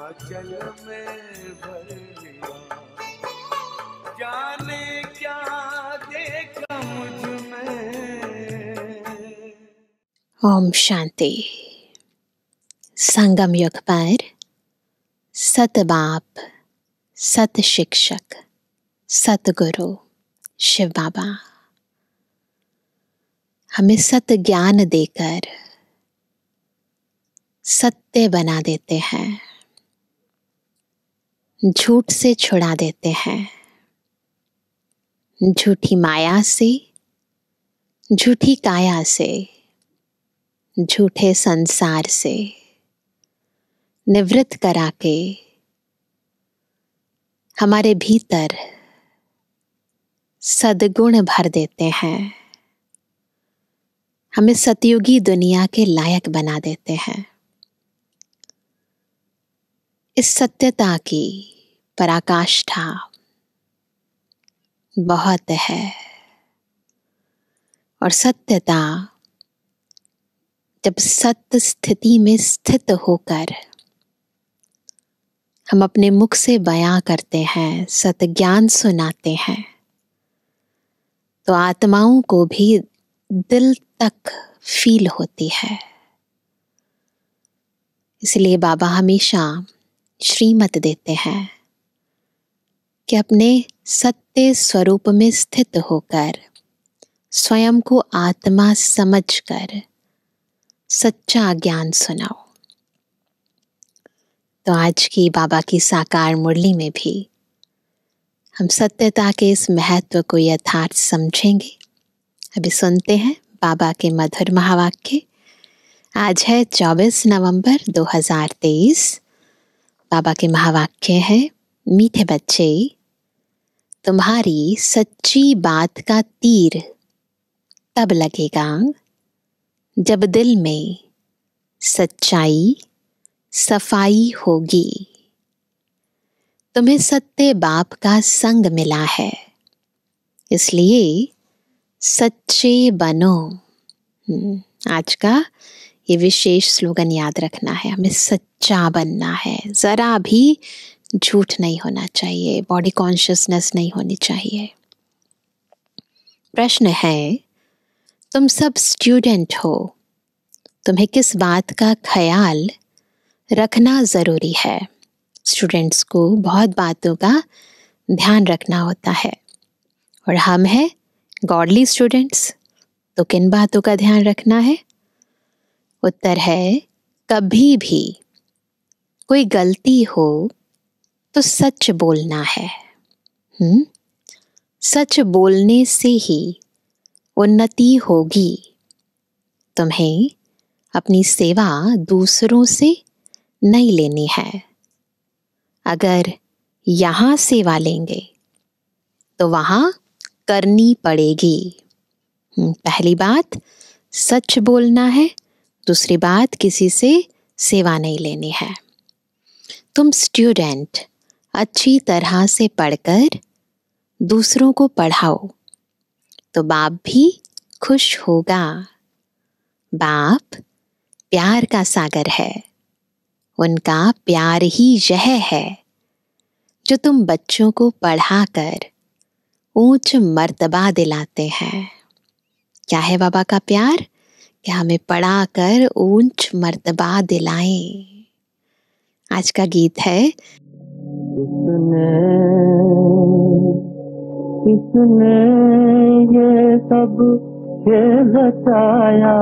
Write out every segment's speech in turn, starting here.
आंचल में भर लिया, जाने क्या देखा मुझ में। ओम शांति। संगम युग पर सत बाप, सत शिक्षक, सतगुरु शिव बाबा हमें सत्य ज्ञान देकर सत्य बना देते हैं, झूठ से छुड़ा देते हैं, झूठी माया से, झूठी काया से, झूठे संसार से निवृत्त करा के हमारे भीतर सद्गुण भर देते हैं, हमें सतयुगी दुनिया के लायक बना देते हैं। इस सत्यता की पराकाष्ठा बहुत है और सत्यता जब सत्य स्थिति में स्थित होकर हम अपने मुख से बयां करते हैं, सत्य ज्ञान सुनाते हैं, तो आत्माओं को भी दिल तक फील होती है। इसलिए बाबा हमेशा श्रीमत देते हैं कि अपने सत्य स्वरूप में स्थित होकर स्वयं को आत्मा समझकर सच्चा ज्ञान सुनाओ। तो आज की बाबा की साकार मुरली में भी हम सत्यता के इस महत्व को यथार्थ समझेंगे। अभी सुनते हैं बाबा के मधुर महावाक्य। आज है 24 नवंबर 2023। बाबा के महावाक्य है, मीठे बच्चे, तुम्हारी सच्ची बात का तीर तब लगेगा जब दिल में सच्चाई सफाई होगी। तुम्हें सत्य बाप का संग मिला है, इसलिए सच्चे बनो। आज का ये विशेष स्लोगन याद रखना है, हमें सच्चा बनना है, जरा भी झूठ नहीं होना चाहिए, बॉडी कॉन्शियसनेस नहीं होनी चाहिए। प्रश्न है, तुम सब स्टूडेंट हो, तुम्हें किस बात का ख्याल रखना जरूरी है? स्टूडेंट्स को बहुत बातों का ध्यान रखना होता है और हम हैं गॉडली स्टूडेंट्स, तो किन बातों का ध्यान रखना है? उत्तर है, कभी भी कोई गलती हो तो सच बोलना है। सच बोलने से ही उन्नति होगी। तुम्हें अपनी सेवा दूसरों से नहीं लेनी है। अगर यहाँ सेवा लेंगे तो वहाँ करनी पड़ेगी। पहली बात सच बोलना है, दूसरी बात किसी से सेवा नहीं लेनी है। तुम स्टूडेंट अच्छी तरह से पढ़कर दूसरों को पढ़ाओ तो बाप भी खुश होगा। बाप प्यार का सागर है, उनका प्यार ही यह है जो तुम बच्चों को पढ़ाकर ऊंच मर्तबा दिलाते हैं। क्या है बाबा का प्यार? कि हमें पढ़ाकर ऊंच मर्तबा दिलाएं। आज का गीत है, किसने ये सब खेल रचाया,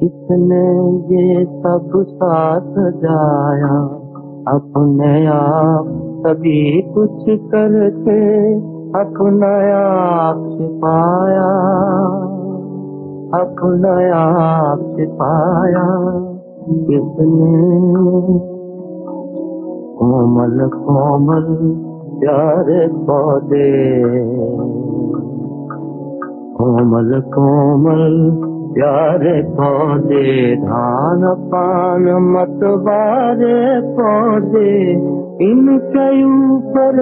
किसने ये सब साथ जाया, अपने आप सभी कुछ करके अपना आप छिपाया, अपना आप छिपाया। किसने कोमल कोमल प्यारे पौधे, कोमल कोमल प्यारे पौधे, धान पान मतवारे पौधे, इनके ऊपर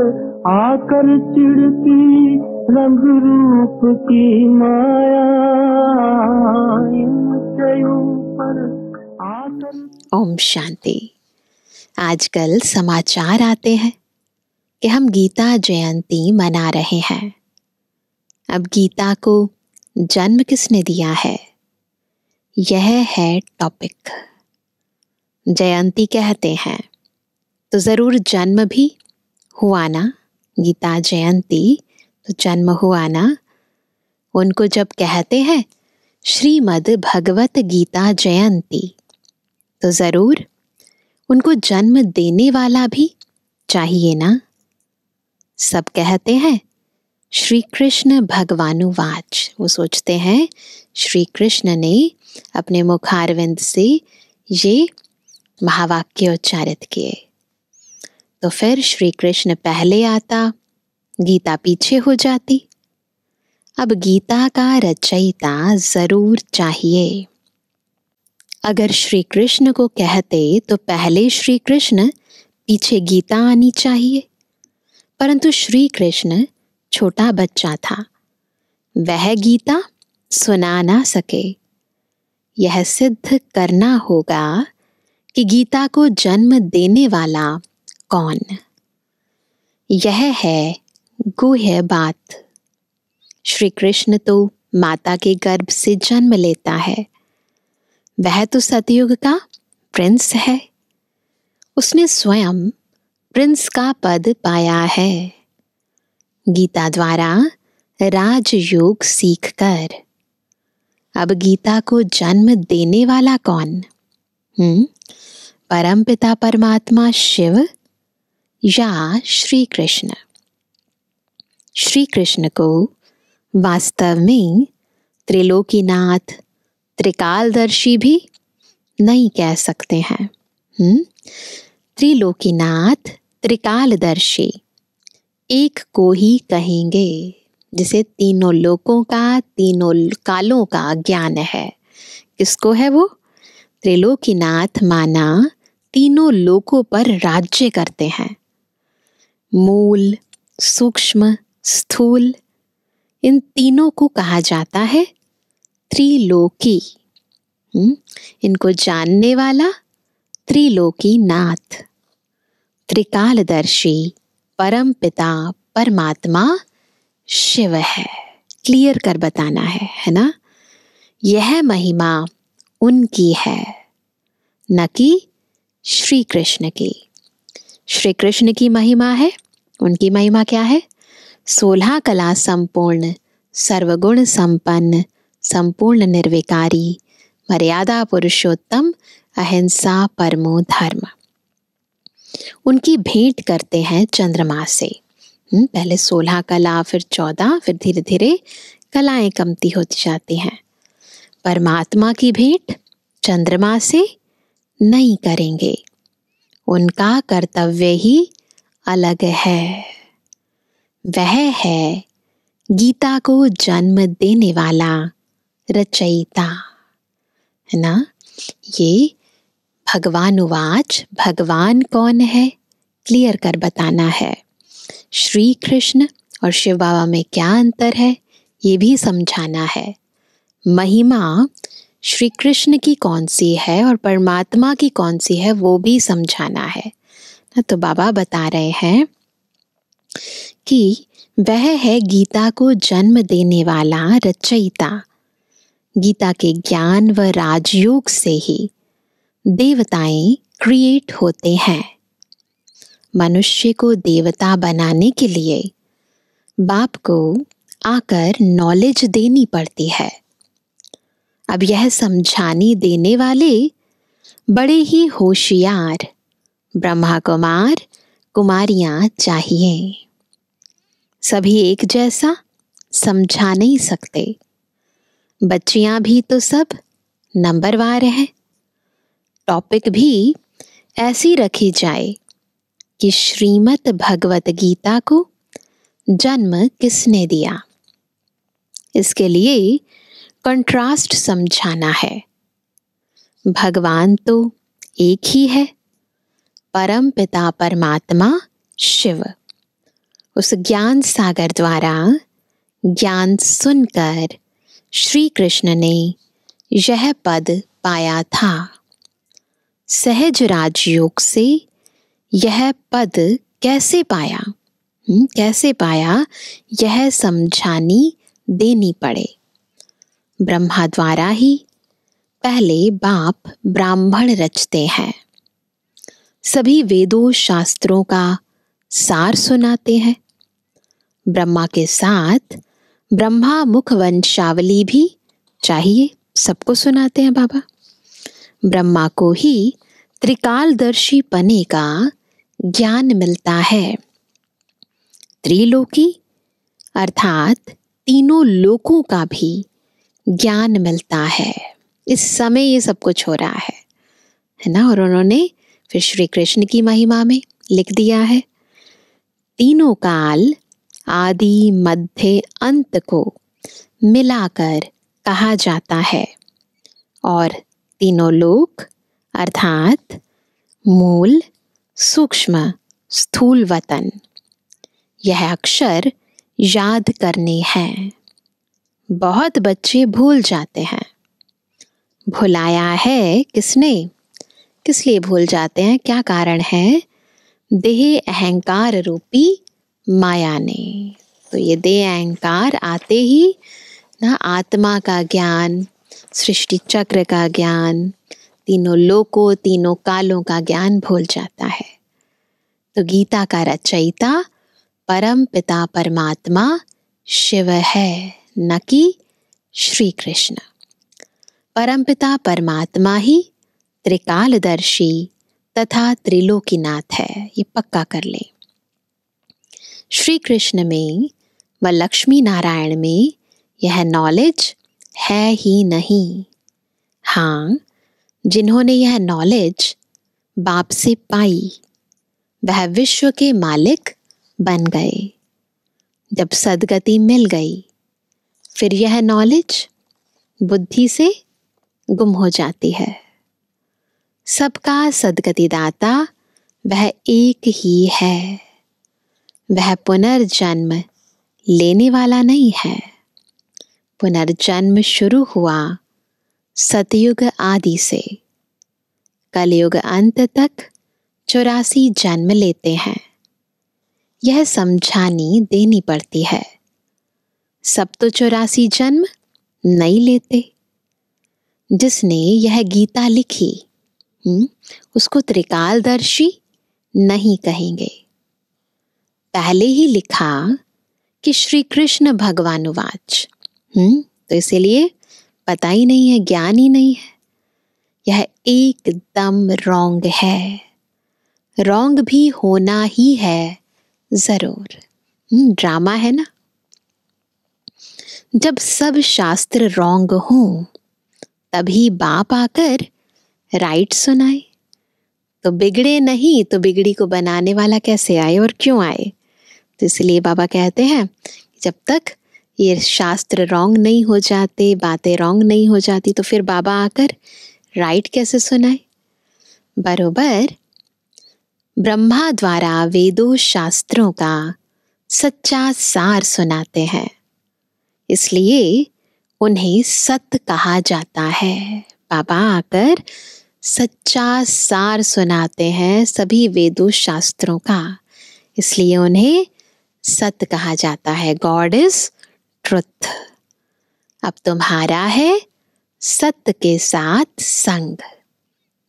आकर चिढ़ती रंग रूप की माया, इनके ऊपर आकर ओम शांति। आजकल समाचार आते हैं कि हम गीता जयंती मना रहे हैं। अब गीता को जन्म किसने दिया है, यह है टॉपिक। जयंती कहते हैं तो जरूर जन्म भी हुआ ना। गीता जयंती तो जन्म हुआ ना। उनको जब कहते हैं श्रीमद् भगवत गीता जयंती तो जरूर उनको जन्म देने वाला भी चाहिए ना। सब कहते हैं श्री कृष्ण भगवानुवाच। वो सोचते हैं श्री कृष्ण ने अपने मुखारविंद से ये महावाक्य उच्चारित किए, तो फिर श्री कृष्ण पहले आता, गीता पीछे हो जाती। अब गीता का रचयिता जरूर चाहिए। अगर श्री कृष्ण को कहते तो पहले श्री कृष्ण, पीछे गीता आनी चाहिए। परंतु श्री कृष्ण छोटा बच्चा था, वह गीता सुना ना सके। यह सिद्ध करना होगा कि गीता को जन्म देने वाला कौन। यह है गुह्य बात। श्री कृष्ण तो माता के गर्भ से जन्म लेता है। वह तो सतयुग का प्रिंस है। उसने स्वयं प्रिंस का पद पाया है। गीता द्वारा राजयोग सीखकर अब गीता को जन्म देने वाला कौन? परमपिता परमात्मा शिव या श्री कृष्ण? श्री कृष्ण को वास्तव में त्रिलोकीनाथ, त्रिकालदर्शी भी नहीं कह सकते हैं। त्रिलोकीनाथ, त्रिकालदर्शी एक को ही कहेंगे जिसे तीनों लोकों का, तीनों कालों का ज्ञान है। किसको है वो? त्रिलोकीनाथ माना तीनों लोकों पर राज्य करते हैं। मूल, सूक्ष्म, स्थूल, इन तीनों को कहा जाता है त्रिलोकी। इनको जानने वाला त्रिलोकी नाथ, त्रिकालदर्शी परमपिता परमात्मा शिव है। क्लियर कर बताना है ना। यह महिमा उनकी है, न कि श्री कृष्ण की। श्री कृष्ण की महिमा है। उनकी महिमा क्या है? 16 कला संपूर्ण, सर्वगुण संपन्न, संपूर्ण निर्विकारी, मर्यादा पुरुषोत्तम, अहिंसा परमो धर्म। उनकी भेंट करते हैं चंद्रमा से। पहले 16 कला, फिर 14, फिर धीरे धीरे कलाएं कमती होती जाती हैं। परमात्मा की भेंट चंद्रमा से नहीं करेंगे। उनका कर्तव्य ही अलग है। वह है गीता को जन्म देने वाला रचयिता, है ना। ये भगवानुवाच, भगवान कौन है क्लियर कर बताना है। श्री कृष्ण और शिव बाबा में क्या अंतर है ये भी समझाना है। महिमा श्री कृष्ण की कौन सी है और परमात्मा की कौन सी है वो भी समझाना है। तो बाबा बता रहे हैं कि वह है गीता को जन्म देने वाला रचयिता। गीता के ज्ञान व राजयोग से ही देवताएं क्रिएट होते हैं। मनुष्य को देवता बनाने के लिए बाप को आकर नॉलेज देनी पड़ती है। अब यह समझाने देने वाले बड़े ही होशियार ब्रह्मा कुमार, कुमारियां चाहिए। सभी एक जैसा समझा नहीं सकते। बच्चियां भी तो सब नंबरवार हैं। टॉपिक भी ऐसी रखी जाए कि श्रीमद् भगवत गीता को जन्म किसने दिया। इसके लिए कंट्रास्ट समझाना है। भगवान तो एक ही है, परम पिता परमात्मा शिव। उस ज्ञान सागर द्वारा ज्ञान सुनकर श्री कृष्ण ने यह पद पाया था। सहज राजयोग से यह पद कैसे पाया, कैसे पाया, यह समझानी देनी पड़े। ब्रह्मा द्वारा ही पहले बाप ब्राह्मण रचते हैं, सभी वेदों शास्त्रों का सार सुनाते हैं। ब्रह्मा के साथ ब्रह्मा मुख वंशावली भी चाहिए, सबको सुनाते हैं बाबा। ब्रह्मा को ही त्रिकालदर्शी पने का ज्ञान मिलता है। त्रिलोकी अर्थात तीनों लोकों का भी ज्ञान मिलता है। इस समय ये सब कुछ हो रहा है ना। और उन्होंने फिर श्री कृष्ण की महिमा में लिख दिया है, तीनों काल आदि मध्य अंत को मिलाकर कहा जाता है। और तीनों लोक अर्थात मूल, सूक्ष्म, स्थूल वतन, यह अक्षर याद करने हैं। बहुत बच्चे भूल जाते हैं। भुलाया है किसने, किस लिए भूल जाते हैं, क्या कारण है? देह अहंकार रूपी माया ने। तो ये देह अहंकार आते ही ना आत्मा का ज्ञान, सृष्टि चक्र का ज्ञान, तीनों लोकों तीनों कालों का ज्ञान भूल जाता है। तो गीता का रचयिता परम पिता परमात्मा शिव है, न कि श्री कृष्ण। परमपिता परमात्मा ही त्रिकालदर्शी तथा त्रिलोकीनाथ है, ये पक्का कर ले। श्री कृष्ण में व लक्ष्मी नारायण में यह नॉलेज है ही नहीं। हाँ, जिन्होंने यह नॉलेज बाप से पाई वह विश्व के मालिक बन गए। जब सद्गति मिल गई फिर यह नॉलेज बुद्धि से गुम हो जाती है। सबका सद्गति दाता वह एक ही है, वह पुनर्जन्म लेने वाला नहीं है। पुनर्जन्म शुरू हुआ सतयुग आदि से, कलयुग अंत तक 84 जन्म लेते हैं। यह समझानी देनी पड़ती है। सब तो 84 जन्म नहीं लेते। जिसने यह गीता लिखी उसको त्रिकालदर्शी नहीं कहेंगे। पहले ही लिखा कि श्री कृष्ण भगवानुवाच, तो इसीलिए पता ही नहीं है, ज्ञान ही नहीं है। यह एकदम रॉन्ग है। रॉन्ग भी होना ही है जरूर। ड्रामा है ना। जब सब शास्त्र रॉन्ग हों तभी बाप आकर राइट सुनाए। तो बिगड़े नहीं तो बिगड़ी को बनाने वाला कैसे आए और क्यों आए? तो इसलिए बाबा कहते हैं जब तक ये शास्त्र रॉन्ग नहीं हो जाते, बातें रॉन्ग नहीं हो जाती, तो फिर बाबा आकर राइट कैसे सुनाए? बरोबर ब्रह्मा द्वारा वेदों शास्त्रों का सच्चा सार सुनाते हैं, इसलिए उन्हें सत्य कहा जाता है। बाबा आकर सच्चा सार सुनाते हैं सभी वेदों शास्त्रों का, इसलिए उन्हें सत्य कहा जाता है। God is truth. अब तुम्हारा है सत्य के साथ संग,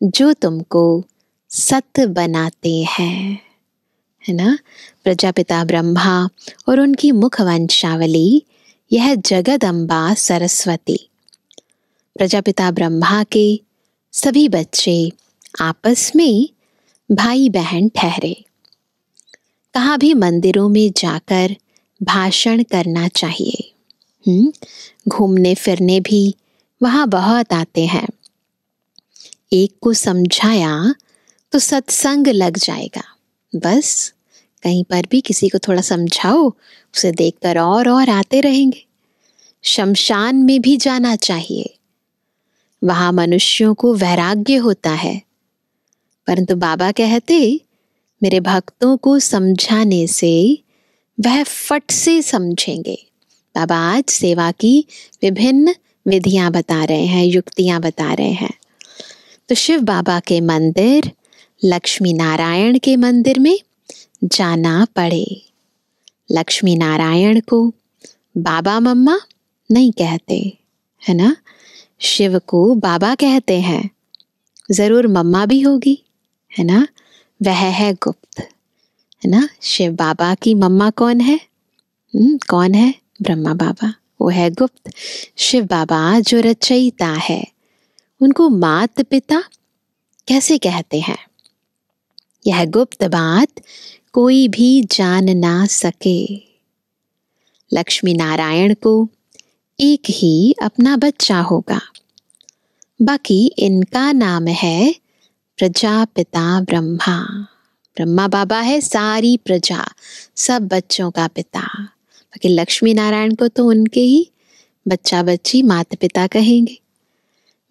जो तुमको सत्य बनाते हैं, है ना। प्रजापिता ब्रह्मा और उनकी मुख वंशावली यह जगदम्बा सरस्वती। प्रजापिता ब्रह्मा के सभी बच्चे आपस में भाई बहन ठहरे। कहाँ भी मंदिरों में जाकर भाषण करना चाहिए। घूमने फिरने भी वहाँ बहुत आते हैं। एक को समझाया तो सत्संग लग जाएगा। बस कहीं पर भी किसी को थोड़ा समझाओ, उसे देखकर और आते रहेंगे। शमशान में भी जाना चाहिए, वहाँ मनुष्यों को वैराग्य होता है। परंतु बाबा कहते मेरे भक्तों को समझाने से वह फट से समझेंगे। बाबा आज सेवा की विभिन्न विधियां बता रहे हैं, युक्तियां बता रहे हैं। तो शिव बाबा के मंदिर, लक्ष्मी नारायण के मंदिर में जाना पड़े। लक्ष्मी नारायण को बाबा मम्मा नहीं कहते, है ना। शिव को बाबा कहते हैं, जरूर मम्मा भी होगी, है ना। वह है गुप्त, है ना। शिव बाबा की मम्मा कौन है? कौन है? ब्रह्मा बाबा, वो है गुप्त। शिव बाबा जो रचयिता है, उनको माता पिता कैसे कहते हैं? यह गुप्त बात कोई भी जान ना सके। लक्ष्मी नारायण को एक ही अपना बच्चा होगा, बाकी इनका नाम है प्रजापिता ब्रह्मा। ब्रह्मा बाबा है सारी प्रजा, सब बच्चों का पिता। बाकी लक्ष्मी नारायण को तो उनके ही बच्चा बच्ची माता पिता कहेंगे।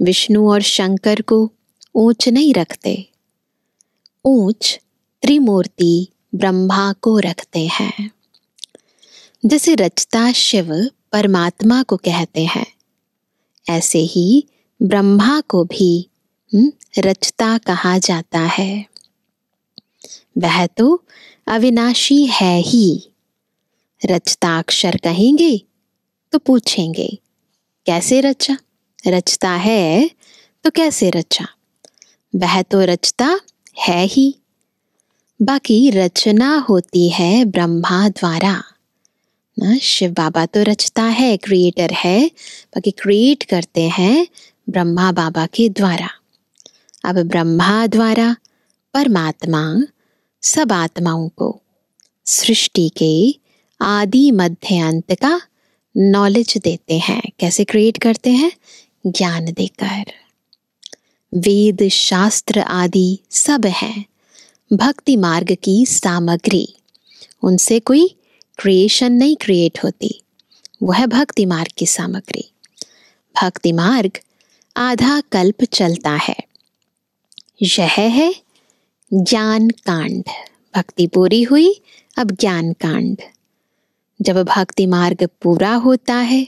विष्णु और शंकर को ऊंच नहीं रखते, ऊंच त्रिमूर्ति ब्रह्मा को रखते हैं। जैसे रचता शिव परमात्मा को कहते हैं, ऐसे ही ब्रह्मा को भी रचता कहा जाता है। वह तो अविनाशी है ही। रचताक्षर कहेंगे तो पूछेंगे कैसे रचा? रचता है तो कैसे रचा? वह तो रचता है ही, बाकी रचना होती है ब्रह्मा द्वारा ना। शिव बाबा तो रचता है, क्रिएटर है, बाकी क्रिएट करते हैं ब्रह्मा बाबा के द्वारा। अब ब्रह्मा द्वारा परमात्मा सब आत्माओं को सृष्टि के आदि मध्य अंत का नॉलेज देते हैं। कैसे क्रिएट करते हैं? ज्ञान देकर। वेद शास्त्र आदि सब हैं भक्ति मार्ग की सामग्री। उनसे कोई क्रिएशन नहीं क्रिएट होती, वो है भक्ति मार्ग की सामग्री। भक्ति मार्ग आधा कल्प चलता है। यह है ज्ञान कांड। भक्ति पूरी हुई, अब ज्ञान कांड। जब भक्ति मार्ग पूरा होता है,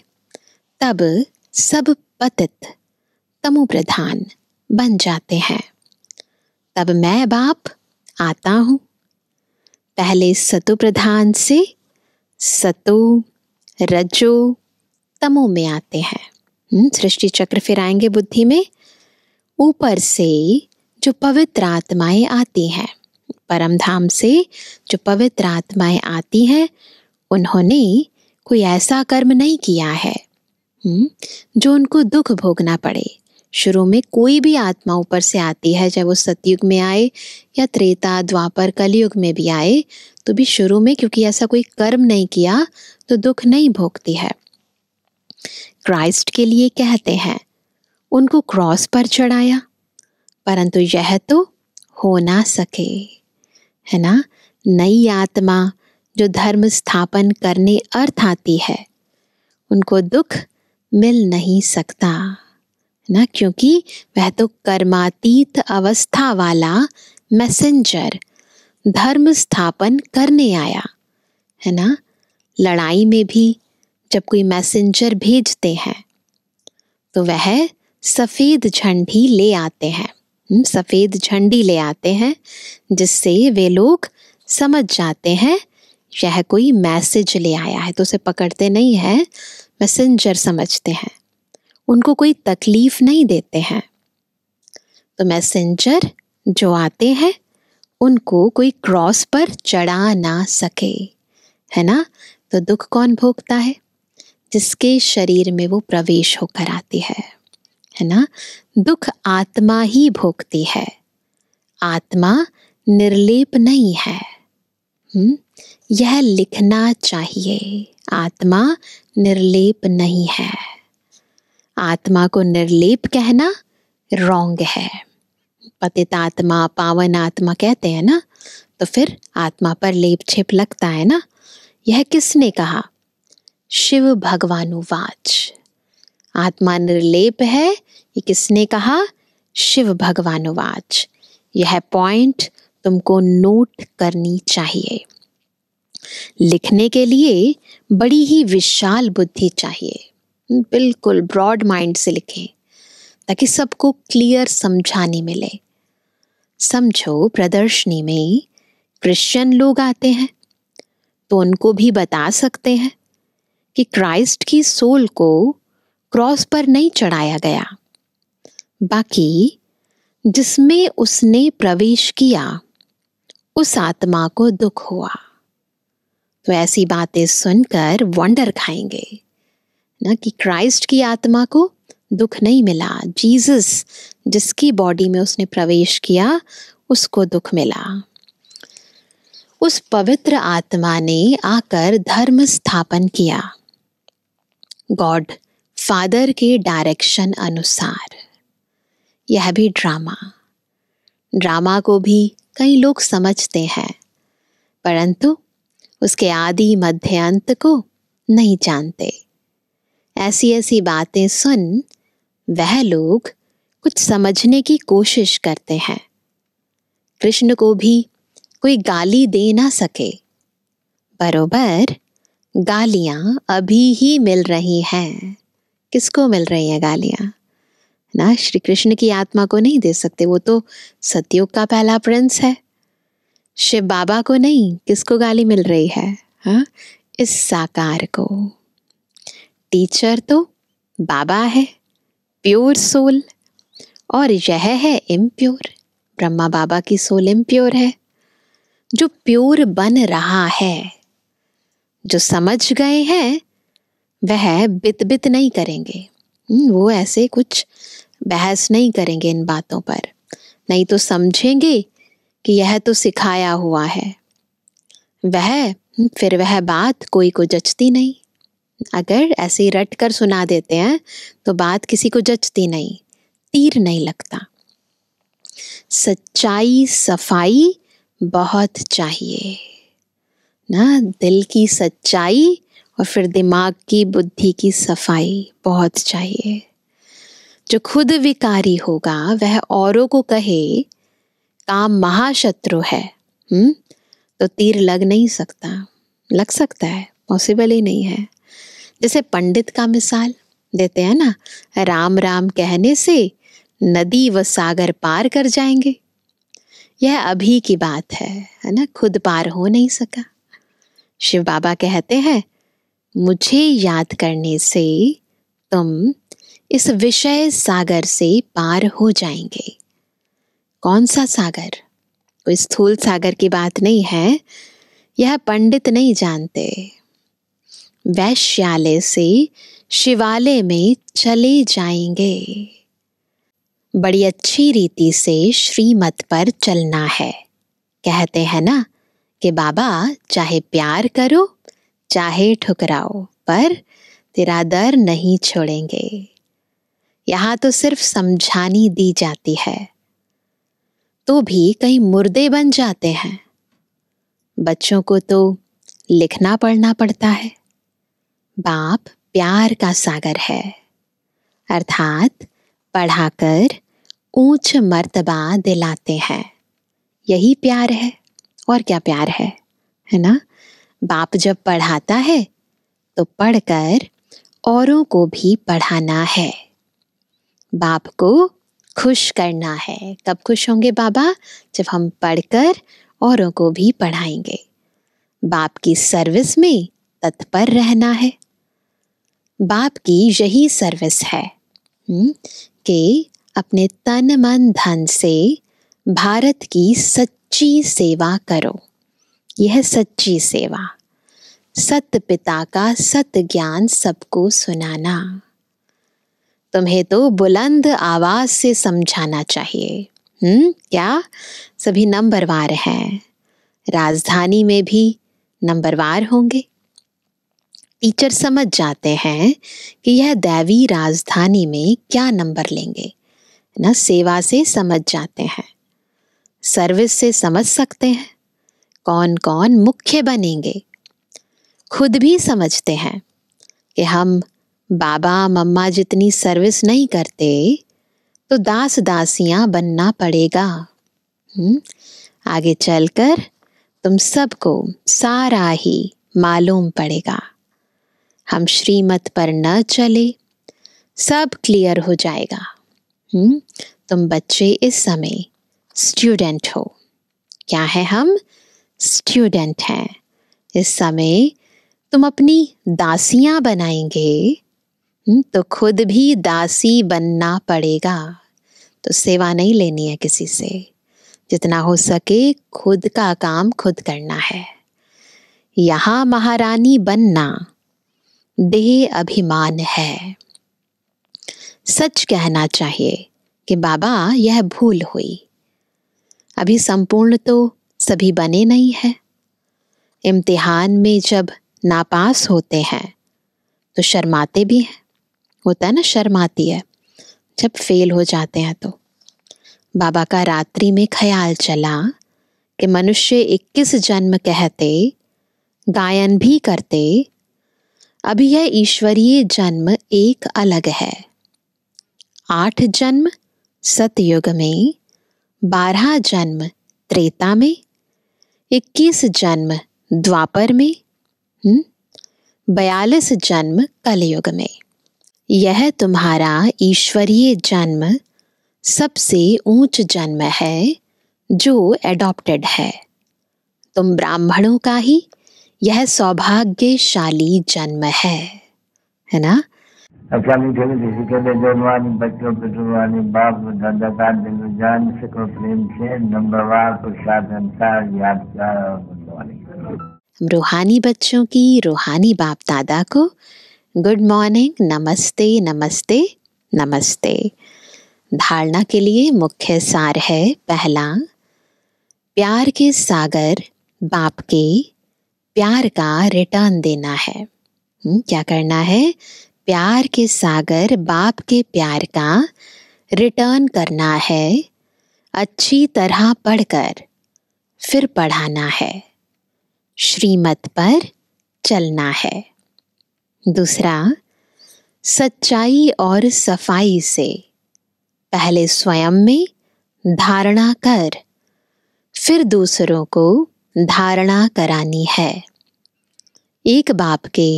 तब सब पतित तमो प्रधान बन जाते हैं। तब मैं बाप आता हूं। पहले सतो प्रधान से सतो रजो तमो में आते हैं। सृष्टि चक्र फिर आएंगे बुद्धि में। ऊपर से जो पवित्र आत्माएं आती हैं, परम धाम से जो पवित्र आत्माएं आती हैं, उन्होंने कोई ऐसा कर्म नहीं किया है जो उनको दुख भोगना पड़े। शुरू में कोई भी आत्मा ऊपर से आती है, चाहे वो सतयुग में आए या त्रेता द्वापर कलयुग में भी आए, तो भी शुरू में क्योंकि ऐसा कोई कर्म नहीं किया तो दुख नहीं भोगती है। क्राइस्ट के लिए कहते हैं उनको क्रॉस पर चढ़ाया, परंतु यह तो हो ना सके, है ना। नई आत्मा जो धर्म स्थापन करने अर्थ आती है, उनको दुख मिल नहीं सकता, है ना, क्योंकि वह तो कर्मातीत अवस्था वाला मैसेंजर धर्म स्थापन करने आया, है ना। लड़ाई में भी जब कोई मैसेंजर भेजते हैं तो वह सफेद झंडी ले आते हैं। सफेद झंडी ले आते हैं, जिससे वे लोग समझ जाते हैं यह कोई मैसेज ले आया है, तो उसे पकड़ते नहीं है, मैसेंजर समझते हैं, उनको कोई तकलीफ नहीं देते हैं। तो मैसेंजर जो आते हैं उनको कोई क्रॉस पर चढ़ा ना सके, है ना। तो दुख कौन भोगता है? जिसके शरीर में वो प्रवेश होकर आती है ना। दुख आत्मा ही भोगती है, आत्मा निर्लेप नहीं है। यह लिखना चाहिए, आत्मा निर्लेप नहीं है। आत्मा को निर्लेप कहना रॉन्ग है। पतित आत्मा, पावन आत्मा कहते हैं ना, तो फिर आत्मा पर लेप छिप लगता है ना। यह किसने कहा? शिव भगवानुवाच। आत्मा निर्लेप है, ये किसने कहा? शिव भगवानुवाच। यह पॉइंट तुमको नोट करनी चाहिए। लिखने के लिए बड़ी ही विशाल बुद्धि चाहिए, बिल्कुल ब्रॉड माइंड से लिखें, ताकि सबको क्लियर समझाने मिले। समझो, प्रदर्शनी में क्रिश्चियन लोग आते हैं तो उनको भी बता सकते हैं कि क्राइस्ट की सोल को क्रॉस पर नहीं चढ़ाया गया, बाकी जिसमें उसने प्रवेश किया उस आत्मा को दुख हुआ। तो ऐसी बातें सुनकर वंडर खाएंगे ना कि क्राइस्ट की आत्मा को दुख नहीं मिला, जीसस जिसकी बॉडी में उसने प्रवेश किया उसको दुख मिला। उस पवित्र आत्मा ने आकर धर्म स्थापन किया गॉड फादर के डायरेक्शन अनुसार। यह भी ड्रामा को भी कई लोग समझते हैं, परंतु उसके आदि मध्य अंत को नहीं जानते। ऐसी बातें सुन वह लोग कुछ समझने की कोशिश करते हैं। कृष्ण को भी कोई गाली दे ना सके, बरोबर गालियां अभी ही मिल रही हैं। किसको मिल रही हैं गालियां? ना श्री कृष्ण की आत्मा को नहीं दे सकते, वो तो सतयुग का पहला प्रिंस है। शिव बाबा को नहीं, किसको गाली मिल रही है? हाँ, इस साकार को। टीचर तो बाबा है, प्योर सोल, और यह है इम्प्योर। ब्रह्मा बाबा की सोल इम्प्योर है। जो प्योर बन रहा है, जो समझ गए हैं, वह बित नहीं करेंगे। वो ऐसे कुछ बहस नहीं करेंगे इन बातों पर, नहीं तो समझेंगे कि यह तो सिखाया हुआ है। फिर वह बात कोई को जचती नहीं। अगर ऐसे रट कर सुना देते हैं तो बात किसी को जचती नहीं, तीर नहीं लगता। सच्चाई सफाई बहुत चाहिए ना, दिल की सच्चाई और फिर दिमाग की बुद्धि की सफाई बहुत चाहिए। जो खुद विकारी होगा वह औरों को कहे काम महाशत्रु है, तो तीर लग नहीं सकता। लग सकता है, पॉसिबल ही नहीं है। जैसे पंडित का मिसाल देते हैं ना, राम राम कहने से नदी व सागर पार कर जाएंगे। यह अभी की बात है ना, खुद पार हो नहीं सका। शिव बाबा कहते हैं मुझे याद करने से तुम इस विषय सागर से पार हो जाएंगे। कौन सा सागर? कोई स्थूल सागर की बात नहीं है, यह पंडित नहीं जानते। वैश्यालय से शिवालय में चले जाएंगे। बड़ी अच्छी रीति से श्रीमत पर चलना है। कहते हैं ना कि बाबा चाहे प्यार करो चाहे ठुकराओ, पर तेरा दर नहीं छोड़ेंगे। यहाँ तो सिर्फ समझानी दी जाती है, तो भी कई मुर्दे बन जाते हैं। बच्चों को तो लिखना पढ़ना पड़ता है। बाप प्यार का सागर है, अर्थात पढ़ाकर ऊंच मर्तबा दिलाते हैं। यही प्यार है, और क्या प्यार है ना। बाप जब पढ़ाता है तो पढ़कर औरों को भी पढ़ाना है। बाप को खुश करना है। कब खुश होंगे बाबा? जब हम पढ़कर औरों को भी पढ़ाएंगे। बाप की सर्विस में तत्पर रहना है। बाप की यही सर्विस है कि अपने तन मन धन से भारत की सच्ची सेवा करो। यह सच्ची सेवा, सत्य पिता का सत्य ज्ञान सबको सुनाना। तुम्हें तो बुलंद आवाज से समझाना चाहिए। क्या सभी नंबरवार हैं? राजधानी में भी नंबरवार होंगे। टीचर समझ जाते हैं कि यह दैवी राजधानी में क्या नंबर लेंगे ना, सेवा से समझ जाते हैं, सर्विस से समझ सकते हैं कौन कौन मुख्य बनेंगे। खुद भी समझते हैं कि हम बाबा मम्मा जितनी सर्विस नहीं करते तो दास दासियां बनना पड़ेगा। आगे चलकर तुम सबको सारा ही मालूम पड़ेगा। हम श्रीमत पर न चले, सब क्लियर हो जाएगा। तुम बच्चे इस समय स्टूडेंट हो। क्या है हम? स्टूडेंट हैं। इस समय तुम अपनी दासियां बनाएंगे तो खुद भी दासी बनना पड़ेगा। तो सेवा नहीं लेनी है किसी से, जितना हो सके खुद का काम खुद करना है। यहाँ महारानी बनना देह अभिमान है। सच कहना चाहिए कि बाबा यह भूल हुई, अभी संपूर्ण तो सभी बने नहीं है। इम्तिहान में जब नापास होते हैं तो शर्माते भी हैं, होता है ना, शर्माती है जब फेल हो जाते हैं। तो बाबा का रात्रि में ख्याल चला कि मनुष्य 21 जन्म कहते, गायन भी करते, अभी यह ईश्वरीय जन्म एक अलग है। 8 जन्म सतयुग में, 12 जन्म त्रेता में, 21 जन्म द्वापर में, 42 जन्म कलयुग में। यह तुम्हारा ईश्वरीय जन्म सबसे ऊंच जन्म है जो एडॉप्टेड है। तुम ब्राह्मणों का ही यह सौभाग्यशाली जन्म है ना? अच्छा मीठे में किसी के लिए जन्मवानी बच्चों पितृवानी बाप दादा का दिल जान सको प्रेम से नंबरवार प्रसाद अनुसार यादगार और रूहानी बच्चों की रूहानी बाप दादा को गुड मॉर्निंग, नमस्ते नमस्ते नमस्ते। धारणा के लिए मुख्य सार है, पहला, प्यार के सागर बाप के प्यार का रिटर्न देना है। क्या करना है? प्यार के सागर बाप के प्यार का रिटर्न करना है। अच्छी तरह पढ़कर फिर पढ़ाना है। श्रीमत पर चलना है। दूसरा, सच्चाई और सफाई से पहले स्वयं में धारणा कर फिर दूसरों को धारणा करानी है। एक बाप के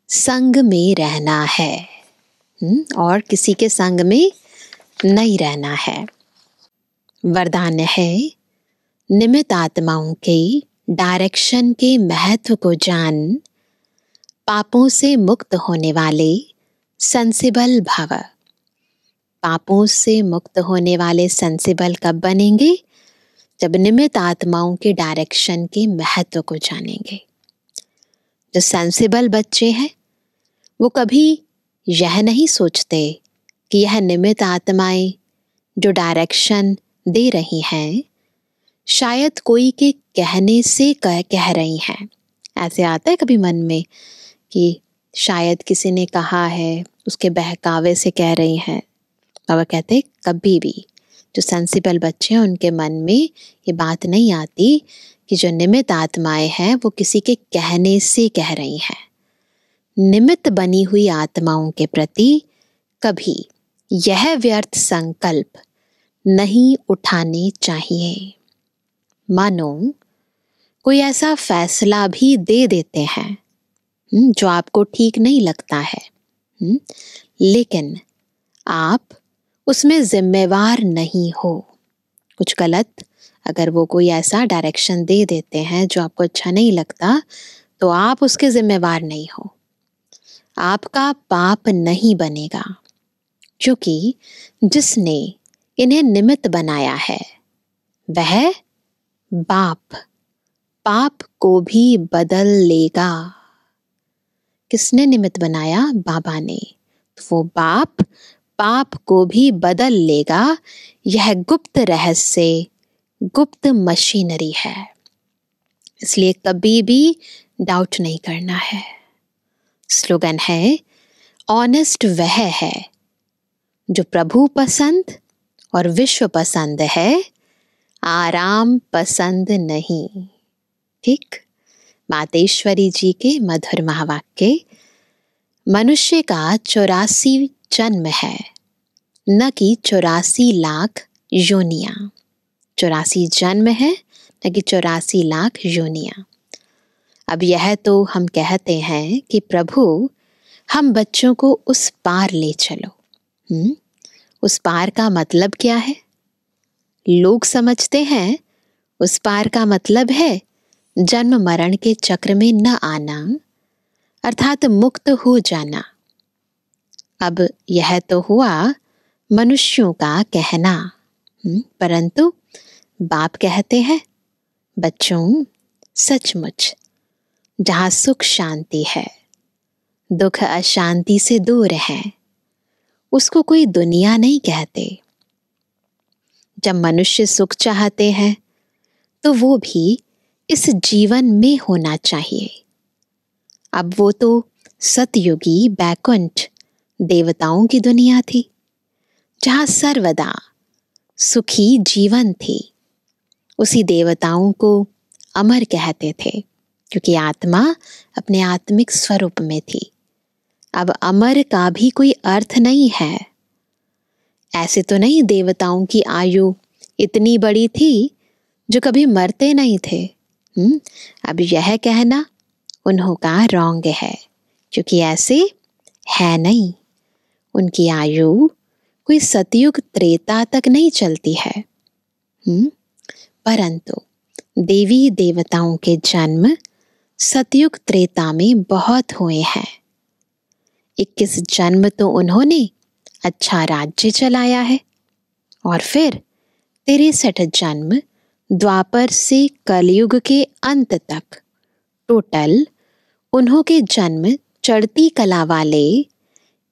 संग में रहना है और किसी के संग में नहीं रहना है। वरदान है, निमित्त आत्माओं के डायरेक्शन के महत्व को जान, पापों से मुक्त होने वाले सेंसिबल भव। पापों से मुक्त होने वाले सेंसिबल कब बनेंगे? जब निमित्त आत्माओं के डायरेक्शन के महत्व को जानेंगे। जो सेंसिबल बच्चे हैं वो कभी यह नहीं सोचते कि यह निमित्त आत्माएं जो डायरेक्शन दे रही हैं शायद कोई के कहने से कह रही हैं। ऐसे आता है कभी मन में कि शायद किसी ने कहा है, उसके बहकावे से कह रही हैं। बाबा कहते कभी भी जो सेंसिबल बच्चे हैं उनके मन में ये बात नहीं आती कि जो निमित्त आत्माएं हैं वो किसी के कहने से कह रही हैं। निमित्त बनी हुई आत्माओं के प्रति कभी यह व्यर्थ संकल्प नहीं उठाने चाहिए। मानो कोई ऐसा फैसला भी दे देते हैं जो आपको ठीक नहीं लगता है, लेकिन आप उसमें जिम्मेवार नहीं हो। कुछ गलत अगर वो कोई ऐसा डायरेक्शन दे देते हैं जो आपको अच्छा नहीं लगता तो आप उसके जिम्मेवार नहीं हो। आपका पाप नहीं बनेगा, क्योंकि जिसने इन्हें निमित्त बनाया है वह बाप पाप को भी बदल लेगा। किसने निमित्त बनाया? बाबा ने। तो वो बाप पाप को भी बदल लेगा। यह गुप्त रहस्य, गुप्त मशीनरी है, इसलिए कभी भी डाउट नहीं करना है। स्लोगन है, ऑनेस्ट वह है जो प्रभु पसंद और विश्व पसंद है, आराम पसंद नहीं। ठीक? मातेश्वरी जी के मधुर महावाक्य। मनुष्य का 84 जन्म है, न कि 84 लाख योनियां। 84 जन्म है, न कि 84 लाख योनियां। अब यह तो हम कहते हैं कि प्रभु हम बच्चों को उस पार ले चलो, उस पार का मतलब क्या है? लोग समझते हैं उस पार का मतलब है जन्म मरण के चक्र में न आना, अर्थात मुक्त हो जाना। अब यह तो हुआ मनुष्यों का कहना, परंतु बाप कहते हैं, बच्चों सचमुच जहां सुख शांति है, दुख अशांति से दूर है, उसको कोई दुनिया नहीं कहते। जब मनुष्य सुख चाहते हैं तो वो भी इस जीवन में होना चाहिए। अब वो तो सतयुगी बैकुंठ देवताओं की दुनिया थी, जहां सर्वदा सुखी जीवन थी। उसी देवताओं को अमर कहते थे, क्योंकि आत्मा अपने आत्मिक स्वरूप में थी। अब अमर का भी कोई अर्थ नहीं है। ऐसे तो नहीं देवताओं की आयु इतनी बड़ी थी जो कभी मरते नहीं थे। अब यह कहना उन्हों का रॉन्ग है, क्योंकि ऐसे है नहीं। उनकी आयु कोई सतयुग त्रेता तक नहीं चलती है। परंतु देवी देवताओं के जन्म सतयुग त्रेता में बहुत हुए हैं। 21 जन्म तो उन्होंने अच्छा राज्य चलाया है, और फिर 63 जन्म द्वापर से कलयुग के अंत तक टोटल उन्हों के जन्म चढ़ती कला वाले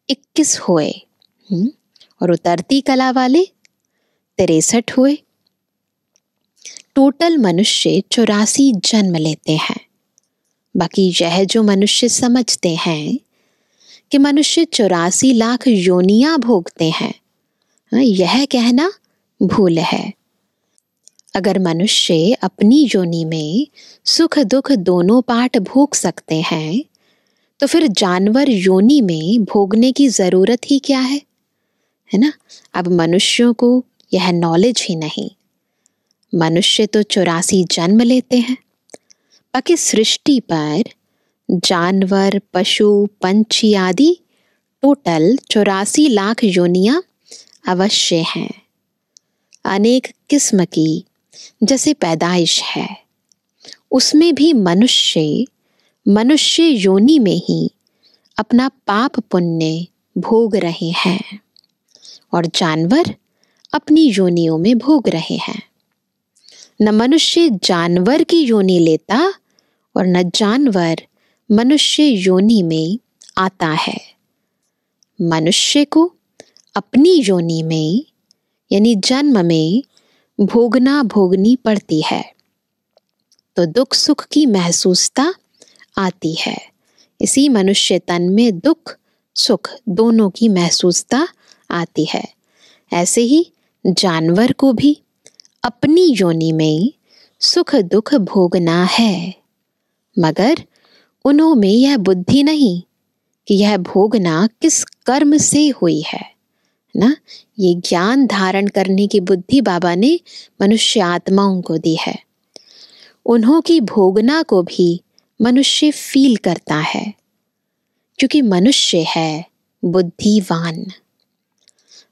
21 हुए, और उतरती कला वाले 63 हुए। टोटल मनुष्य 84 जन्म लेते हैं। बाकी यह जो मनुष्य समझते हैं कि मनुष्य 84 लाख योनियां भोगते हैं, यह कहना भूल है। अगर मनुष्य अपनी योनि में सुख दुख दोनों पार्ट भोग सकते हैं, तो फिर जानवर योनि में भोगने की जरूरत ही क्या है ना? अब मनुष्यों को यह नॉलेज ही नहीं। मनुष्य तो 84 जन्म लेते हैं। बाकी सृष्टि पर जानवर, पशु, पंछी आदि टोटल 84 लाख योनियां अवश्य हैं। अनेक किस्म की जैसे पैदाइश है, उसमें भी मनुष्य योनि में ही अपना पाप पुण्य भोग रहे हैं, और जानवर अपनी योनियों में भोग रहे हैं। न मनुष्य जानवर की योनि लेता और न जानवर मनुष्य योनि में आता है। मनुष्य को अपनी योनि में यानी जन्म में भोगनी पड़ती है, तो दुख सुख की महसूसता आती है। इसी मनुष्य तन में दुख सुख दोनों की महसूसता आती है। ऐसे ही जानवर को भी अपनी योनि में सुख दुख भोगना है, मगर उन्हों में यह बुद्धि नहीं कि यह भोगना किस कर्म से हुई है ना। ये ज्ञान धारण करने की बुद्धि बाबा ने मनुष्य आत्माओं को दी है। उन्हों की भोगना को भी मनुष्य फील करता है, क्योंकि मनुष्य है बुद्धिवान।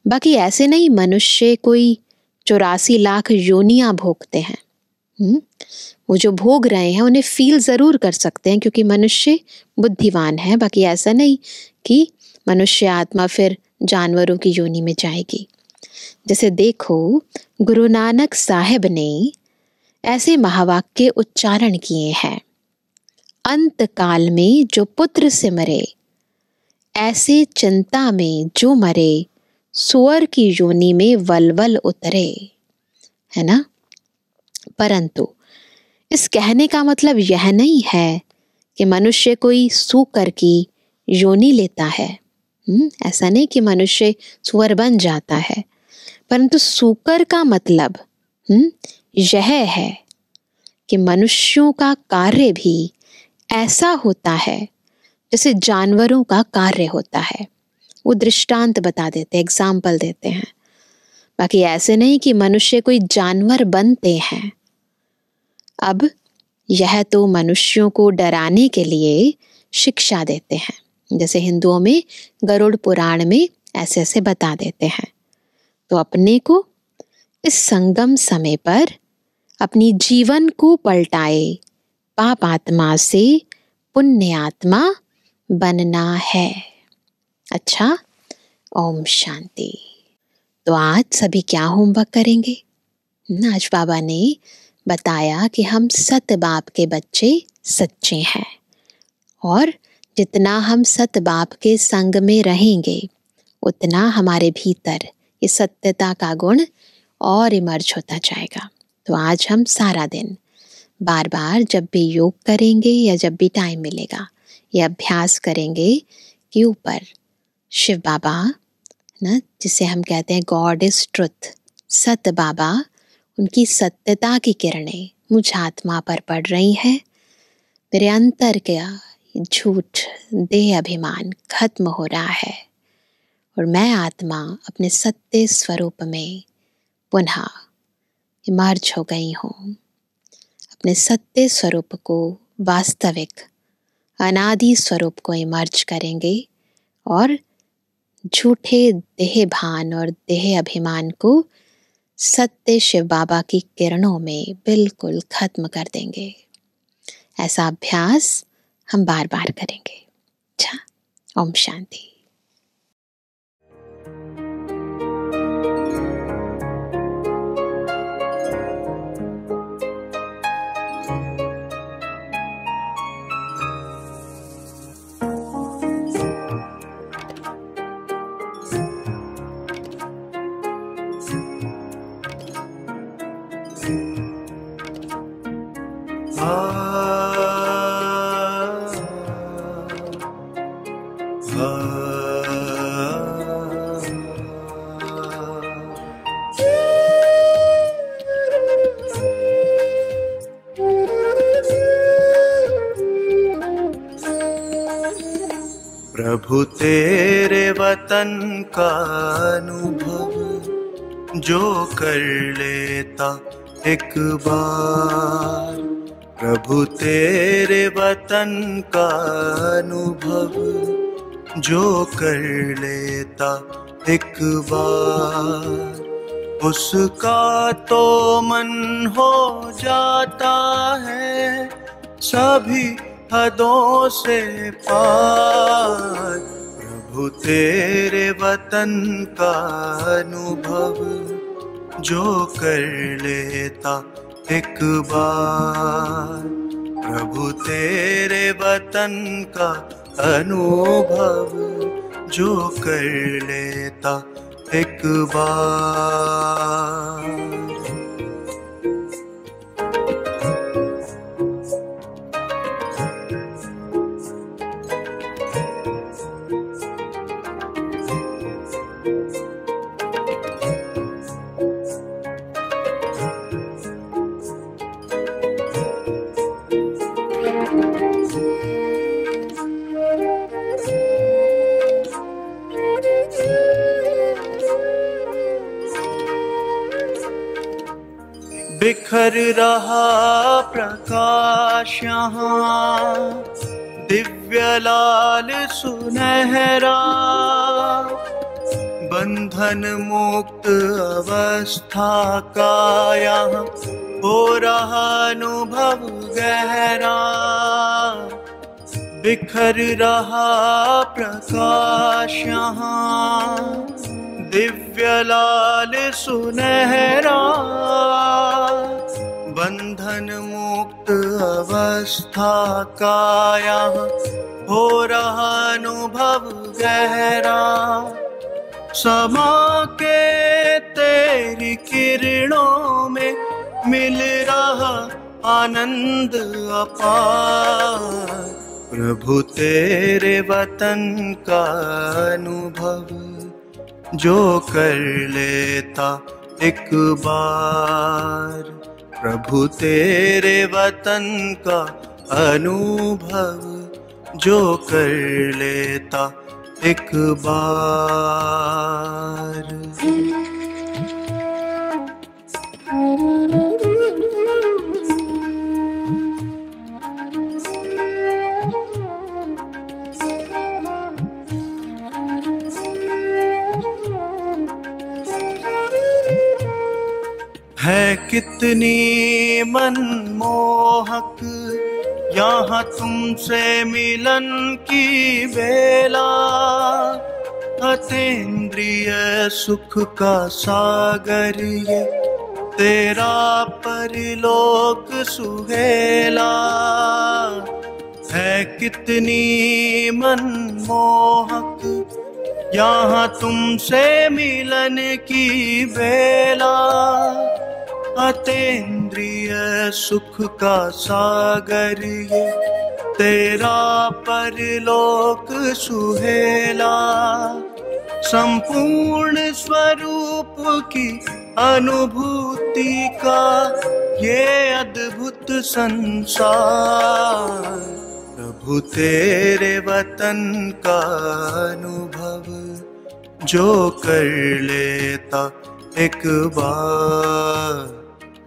बाकी ऐसे नहीं मनुष्य कोई 84 लाख योनियां भोगते हैं। वो जो भोग रहे हैं उन्हें फील जरूर कर सकते हैं, क्योंकि मनुष्य बुद्धिवान है। बाकी ऐसा नहीं कि मनुष्य आत्मा फिर जानवरों की योनि में जाएगी। जैसे देखो, गुरु नानक साहिब ने ऐसे महावाक्य उच्चारण किए हैं, अंत काल में जो पुत्र से मरे, ऐसे चिंता में जो मरे, सुअर की योनि में वलवल उतरे, है ना। परंतु इस कहने का मतलब यह नहीं है कि मनुष्य कोई सूकर की योनि लेता है। ऐसा नहीं कि मनुष्य सुअर बन जाता है, परंतु सूकर का मतलब यह है कि मनुष्यों का कार्य भी ऐसा होता है जैसे जानवरों का कार्य होता है। वो दृष्टांत बता देते, एग्जाम्पल देते हैं। बाकी ऐसे नहीं कि मनुष्य कोई जानवर बनते हैं। अब यह तो मनुष्यों को डराने के लिए शिक्षा देते हैं। जैसे हिंदुओं में गरुड़ पुराण में ऐसे ऐसे बता देते हैं। तो अपने को इस संगम समय पर अपनी जीवन को पलटाए पाप आत्मा से पुण्य आत्मा बनना है। अच्छा, ओम शांति। तो आज सभी क्या होमवर्क करेंगे? आज बाबा ने बताया कि हम सत बाप के बच्चे सच्चे हैं, और जितना हम सत बाप के संग में रहेंगे उतना हमारे भीतर ये सत्यता का गुण और इमर्ज होता जाएगा। तो आज हम सारा दिन बार बार जब भी योग करेंगे या जब भी टाइम मिलेगा ये अभ्यास करेंगे कि ऊपर शिव बाबा ना, जिसे हम कहते हैं गॉड इज ट्रुथ, सत बाबा, उनकी सत्यता की किरणें मुझ आत्मा पर पड़ रही हैं। मेरे अंतर का झूठ देह अभिमान खत्म हो रहा है और मैं आत्मा अपने सत्य स्वरूप में पुनः इमर्ज हो गई हूँ। अपने सत्य स्वरूप को, वास्तविक अनादि स्वरूप को इमर्ज करेंगे और झूठे देह भान और देह अभिमान को सत्य शिव बाबा की किरणों में बिल्कुल खत्म कर देंगे। ऐसा अभ्यास हम बार बार करेंगे। अच्छा, ओम शांति। प्रभु तेरे वतन का अनुभव जो कर लेता एक बार, प्रभु तेरे वतन का अनुभव जो कर लेता एक बार, उसका तो मन हो जाता है सभी हदों से पार। प्रभु तेरे वतन का अनुभव जो कर लेता एक बार, प्रभु तेरे वतन का अनुभव जो कर लेता एक बार। बिखर रहा प्रकाश यहाँ दिव्य लाल सुनहरा, बंधन मुक्त अवस्था का यहाँ हो रहा अनुभव गहरा। बिखर रहा प्रकाश यहाँ दिव्य लाल सुनहरा, बंधन मुक्त अवस्था का यहाँ हो रहा अनुभव गहरा। समा के तेरी किरणों में मिल रहा आनंद अपार, प्रभु तेरे वतन का अनुभव जो कर लेता एक बार, प्रभु तेरे वतन का अनुभव जो कर लेता एक बार। कितनी मनमोहक यहाँ तुमसे मिलन की बेला, अतीन्द्रिय सुख का सागर ये तेरा परलोक सुहेला। है कितनी मनमोहक यहाँ तुमसे मिलन की बेला, अतीन्द्रिय सुख का सागर ये तेरा परलोक सुहेला। संपूर्ण स्वरूप की अनुभूति का ये अद्भुत संसार, प्रभु तेरे वतन का अनुभव जो कर लेता एक बार,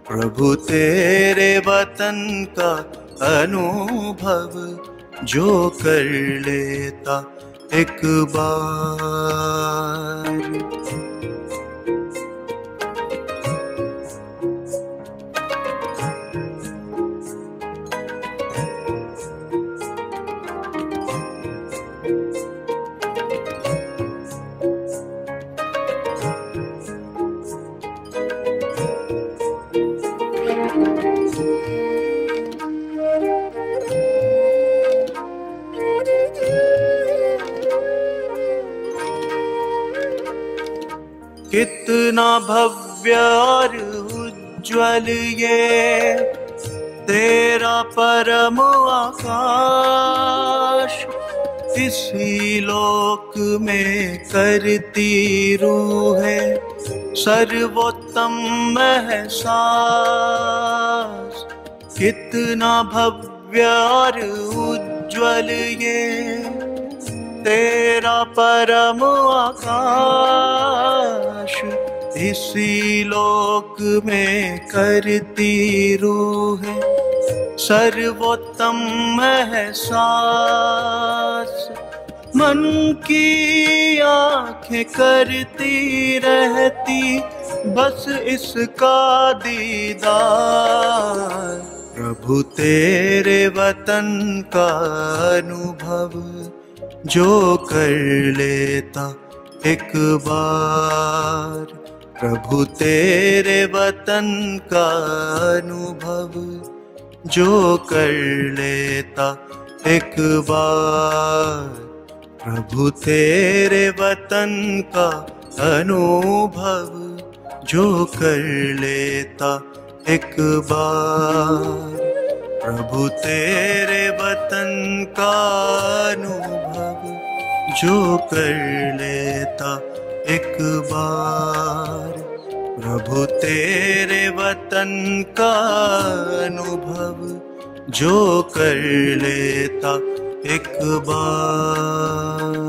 प्रभु तेरे वतन का अनुभव जो कर लेता एक बार। कितना भव्य और उज्ज्वल ये तेरा परम आकाश, इसी लोक में करती रूहें सर्वोत्तम एहसास। कितना भव्य और उज्ज्वल ये तेरा परम आकाश, इसी लोक में करती रूहें सर्वोत्तम एहसास। मन की आंखें करती रहती बस इसका दीदार, प्रभु तेरे वतन का अनुभव जो कर लेता एक बार, प्रभु तेरे वतन का अनुभव जो कर लेता एक बार, प्रभु तेरे वतन का अनुभव जो कर लेता एक बार, प्रभु तेरे वतन का अनुभव जो कर लेता एक बार, प्रभु तेरे वतन का अनुभव जो कर लेता एक बार।